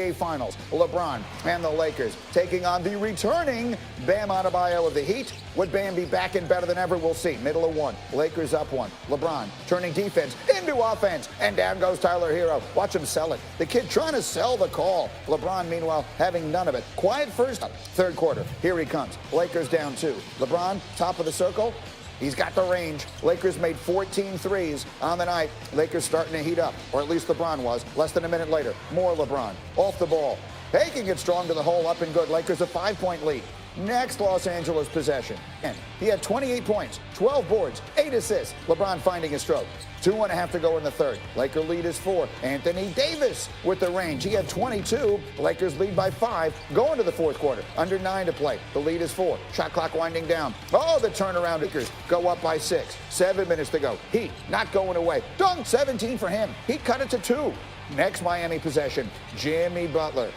NBA Finals. LeBron and the Lakers taking on the returning Bam Adebayo of the Heat. Would Bam be back in better than ever? We'll see. Middle of one. Lakers up one. LeBron turning defense into offense. And down goes Tyler Hero. Watch him sell it. The kid trying to sell the call. LeBron, meanwhile, having none of it. Quiet first. Third quarter. Here he comes. Lakers down 2. LeBron, top of the circle. He's got the range. Lakers made 14 threes on the night. Lakers starting to heat up, or at least LeBron was. Less than a minute later, more LeBron. Off the ball. Taking it strong to the hole, up and good. Lakers a 5-point lead. Next Los Angeles possession. And he had 28 points, 12 boards, 8 assists. LeBron finding his stroke. 2.5 to go in the third. Laker lead is 4. Anthony Davis with the range. He had 22. Lakers lead by 5. Going to the fourth quarter. Under 9 to play. The lead is 4. Shot clock winding down. Oh, the turnaround. Lakers go up by 6. 7 minutes to go. Heat not going away. Dunk 17 for him. He cut it to 2. Next Miami possession. Jimmy Butler.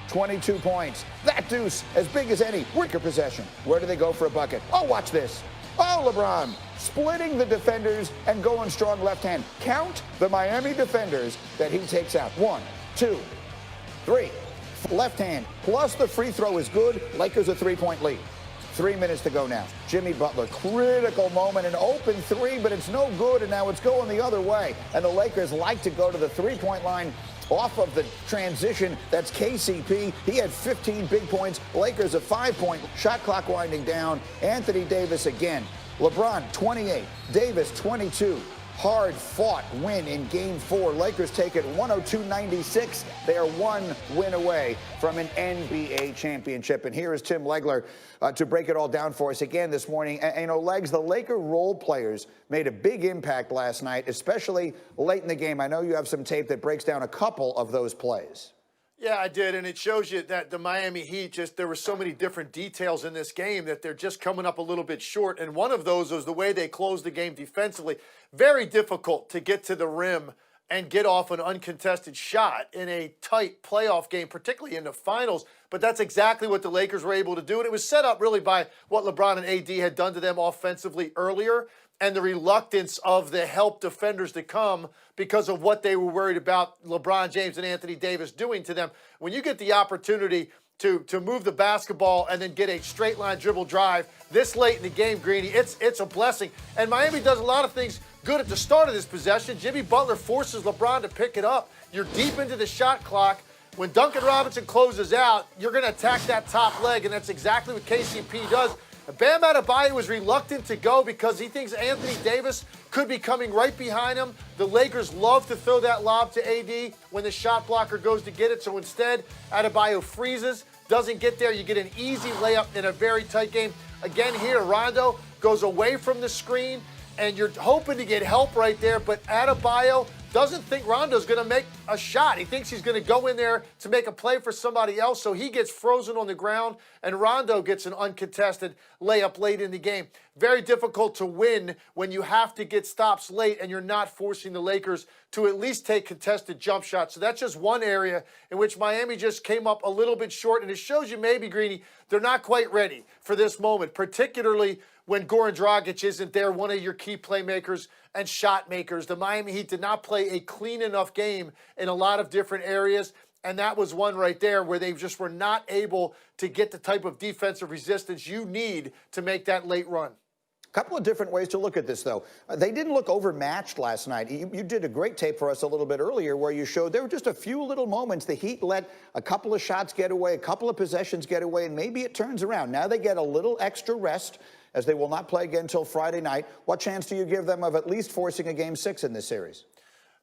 22 points. That deuce as big as any. Wicker possession. Where do they go for a bucket? Oh, watch this. Oh, LeBron splitting the defenders and going strong left hand. Count the Miami defenders that he takes out. 1, 2, 3. Left hand plus the free throw is good. Lakers a 3-point lead. 3 minutes to go now. Jimmy Butler, critical moment, an open 3, but it's no good, and now it's going the other way. And the Lakers like to go to the 3-point line off of the transition. That's KCP. He had 15 big points. Lakers a 5-point. Shot clock winding down. Anthony Davis again. LeBron 28. Davis 22. Hard fought win in game 4. Lakers take it 102-96. They are 1 win away from an NBA championship. And here is Tim Legler to break it all down for us again this morning. And, you know, Legs, the Laker role players made a big impact last night, especially late in the game. I know you have some tape that breaks down a couple of those plays. Yeah, I did, and it shows you that the Miami Heat there were so many different details in this game that they're just coming up a little bit short, and one of those was the way they closed the game defensively. Very difficult to get to the rim and get off an uncontested shot in a tight playoff game, particularly in the finals, but that's exactly what the Lakers were able to do, and it was set up really by what LeBron and AD had done to them offensively earlier, and the reluctance of the help defenders to come because of what they were worried about LeBron James and Anthony Davis doing to them. When you get the opportunity to move the basketball and then get a straight line dribble drive this late in the game, Greeny, it's a blessing. And Miami does a lot of things good at the start of this possession. Jimmy Butler forces LeBron to pick it up. You're deep into the shot clock. When Duncan Robinson closes out, you're going to attack that top leg, and that's exactly what KCP does. Bam Adebayo was reluctant to go because he thinks Anthony Davis could be coming right behind him. The Lakers love to throw that lob to AD when the shot blocker goes to get it. So instead, Adebayo freezes, doesn't get there. You get an easy layup in a very tight game. Again here, Rondo goes away from the screen, and you're hoping to get help right there, but Adebayo doesn't think Rondo's going to make a shot. He thinks he's going to go in there to make a play for somebody else, so he gets frozen on the ground, and Rondo gets an uncontested layup late in the game. Very difficult to win when you have to get stops late and you're not forcing the Lakers to at least take contested jump shots. So that's just one area in which Miami just came up a little bit short, and it shows you maybe, Greeny, they're not quite ready for this moment, particularly when Goran Dragic isn't there, one of your key playmakers and shot makers. The Miami Heat did not play a clean enough game in a lot of different areas, and that was one right there where they just were not able to get the type of defensive resistance you need to make that late run. A couple of different ways to look at this, though. They didn't look overmatched last night. You did a great tape for us a little bit earlier where you showed there were just a few little moments. The Heat let a couple of shots get away, a couple of possessions get away, and maybe it turns around. Now they get a little extra rest as they will not play again until Friday night. What chance do you give them of at least forcing a Game 6 in this series?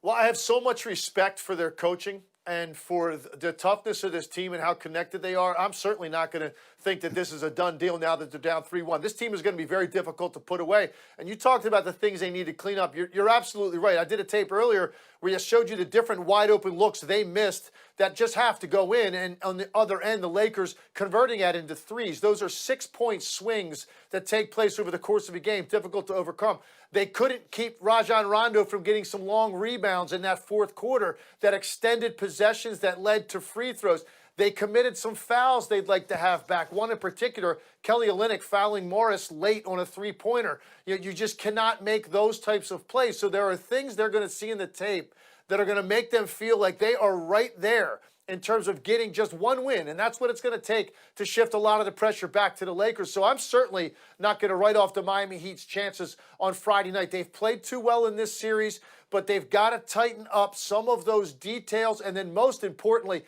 Well, I have so much respect for their coaching and for the toughness of this team and how connected they are. I'm certainly not going to think that this is a done deal now that they're down 3-1. This team is going to be very difficult to put away. And you talked about the things they need to clean up. You're absolutely right. I did a tape earlier where I showed you the different wide open looks they missed that just have to go in. And on the other end, the Lakers converting that into threes. Those are 6-point swings that take place over the course of a game, difficult to overcome. They couldn't keep Rajon Rondo from getting some long rebounds in that fourth quarter that extended possessions that led to free throws. They committed some fouls they'd like to have back. One in particular, Kelly Olynyk fouling Morris late on a three-pointer. You just cannot make those types of plays. So there are things they're going to see in the tape that are going to make them feel like they are right there in terms of getting just one win, and that's what it's going to take to shift a lot of the pressure back to the Lakers. So I'm certainly not going to write off the Miami Heat's chances on Friday night. They've played too well in this series, but they've got to tighten up some of those details, and then most importantly,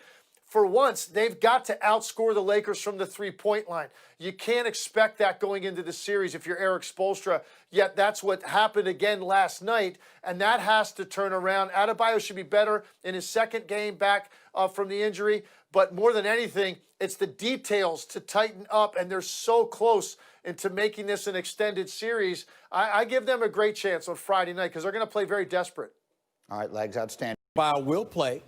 for once, they've got to outscore the Lakers from the three-point line. You can't expect that going into the series if you're Eric Spoelstra, yet that's what happened again last night, and that has to turn around. Adebayo should be better in his second game back from the injury, but more than anything, it's the details to tighten up, and they're so close into making this an extended series. I give them a great chance on Friday night because they're going to play very desperate. All right, Legs, outstanding. While will play,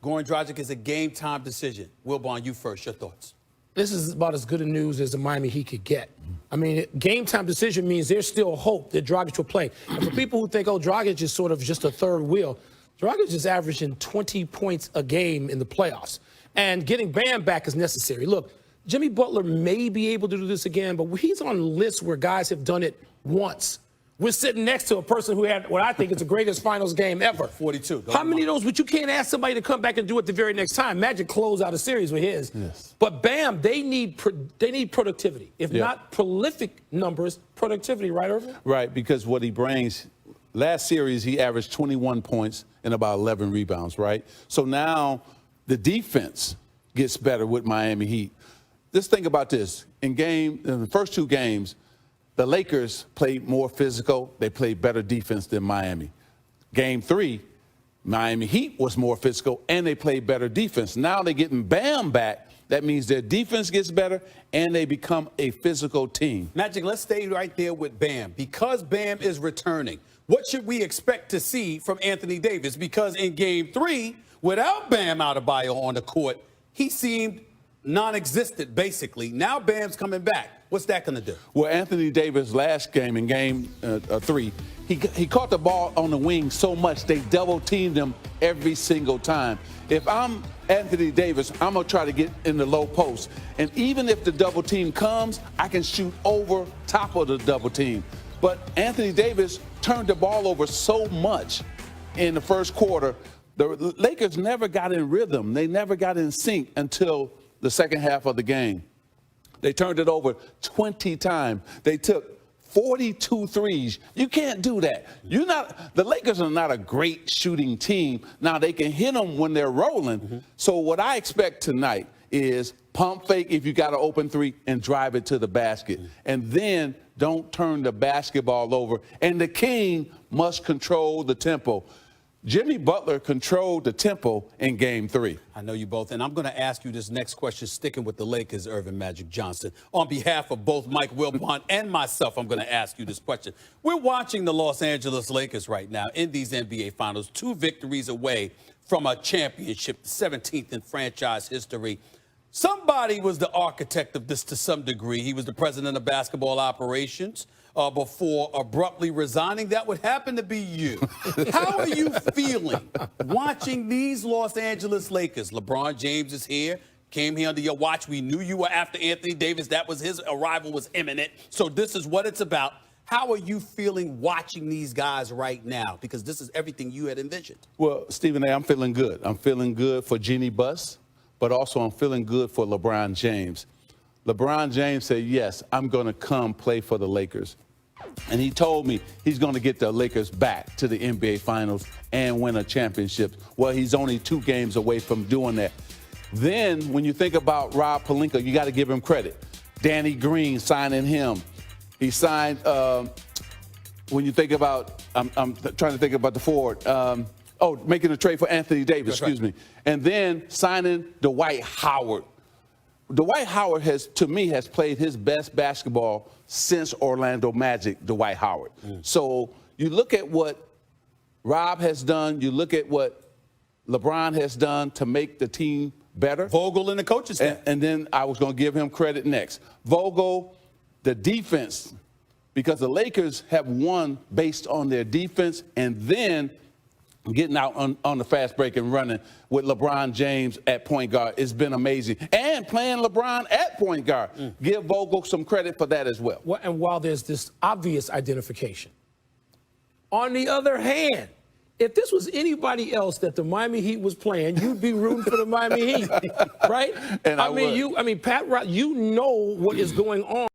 Goran Dragic is a game-time decision. Wilbon, you first. Your thoughts? This is about as good a news as the Miami Heat could get. I mean, game-time decision means there's still hope that Dragic will play. And for people who think, oh, Dragic is sort of just a third wheel, Dragic is averaging 20 points a game in the playoffs. And getting Bam back is necessary. Look, Jimmy Butler may be able to do this again, but he's on lists where guys have done it once. We're sitting next to a person who had what I think is the greatest finals game ever. 42. How many of those? But you can't ask somebody to come back and do it the very next time. Magic closed out a series with his. Yes. But Bam, they need productivity. If not prolific numbers, productivity, right, Irvin? Right, because what he brings, last series he averaged 21 points and about 11 rebounds, right? So now the defense gets better with Miami Heat. Just think about this. In the first two games, the Lakers played more physical. They played better defense than Miami. Game 3, Miami Heat was more physical, and they played better defense. Now they're getting Bam back. That means their defense gets better, and they become a physical team. Magic, let's stay right there with Bam. Because Bam is returning, what should we expect to see from Anthony Davis? Because in Game 3, without Bam Adebayo on the court, he seemed non-existent, basically. Now Bam's coming back. What's that going to do? Well, Anthony Davis last game, in Game 3, he caught the ball on the wing so much they double-teamed him every single time. If I'm Anthony Davis, I'm going to try to get in the low post. And even if the double team comes, I can shoot over top of the double team. But Anthony Davis turned the ball over so much in the first quarter, the Lakers never got in rhythm. They never got in sync until the second half of the game. They turned it over 20 times. They took 42 threes. You can't do that. The Lakers are not a great shooting team. Now, they can hit them when they're rolling. So what I expect tonight is pump fake if you got an open three and drive it to the basket. And then don't turn the basketball over. And the king must control the tempo. Jimmy Butler controlled the tempo in Game 3. I know you both, and I'm going to ask you this next question, sticking with the Lakers, Irvin Magic Johnson. On behalf of both Mike Wilbon and myself, I'm going to ask you this question. We're watching the Los Angeles Lakers right now in these NBA Finals, 2 victories away from a championship, 17th in franchise history. Somebody was the architect of this to some degree. He was the president of basketball operations before abruptly resigning. That would happen to be you. How are you feeling watching these Los Angeles Lakers? LeBron James is here, came here under your watch. We knew you were after Anthony Davis. That was his arrival was imminent. So this is what it's about. How are you feeling watching these guys right now? Because this is everything you had envisioned. Well, Stephen A., I'm feeling good. I'm feeling good for Jeannie Buss, but also I'm feeling good for LeBron James. LeBron James said, yes, I'm going to come play for the Lakers. And he told me he's going to get the Lakers back to the NBA Finals and win a championship. Well, he's only 2 games away from doing that. Then when you think about Rob Pelinka, you got to give him credit. Danny Green signing him. He signed, when you think about, I'm trying to think about the forward. Making a trade for Anthony Davis, excuse me. And then signing Dwight Howard. Dwight Howard has played his best basketball since Orlando Magic, Dwight Howard. So you look at what Rob has done, you look at what LeBron has done to make the team better. Vogel and the coaches staff. And then I was going to give him credit next. Vogel, the defense, because the Lakers have won based on their defense, and then getting out on the fast break and running with LeBron James at point guard. It's been amazing. And playing LeBron at point guard. Give Vogel some credit for that as well. And while there's this obvious identification, on the other hand, If this was anybody else that the Miami Heat was playing, you'd be rooting for the Miami Heat, right? And I mean, would. Pat, you know what is going on.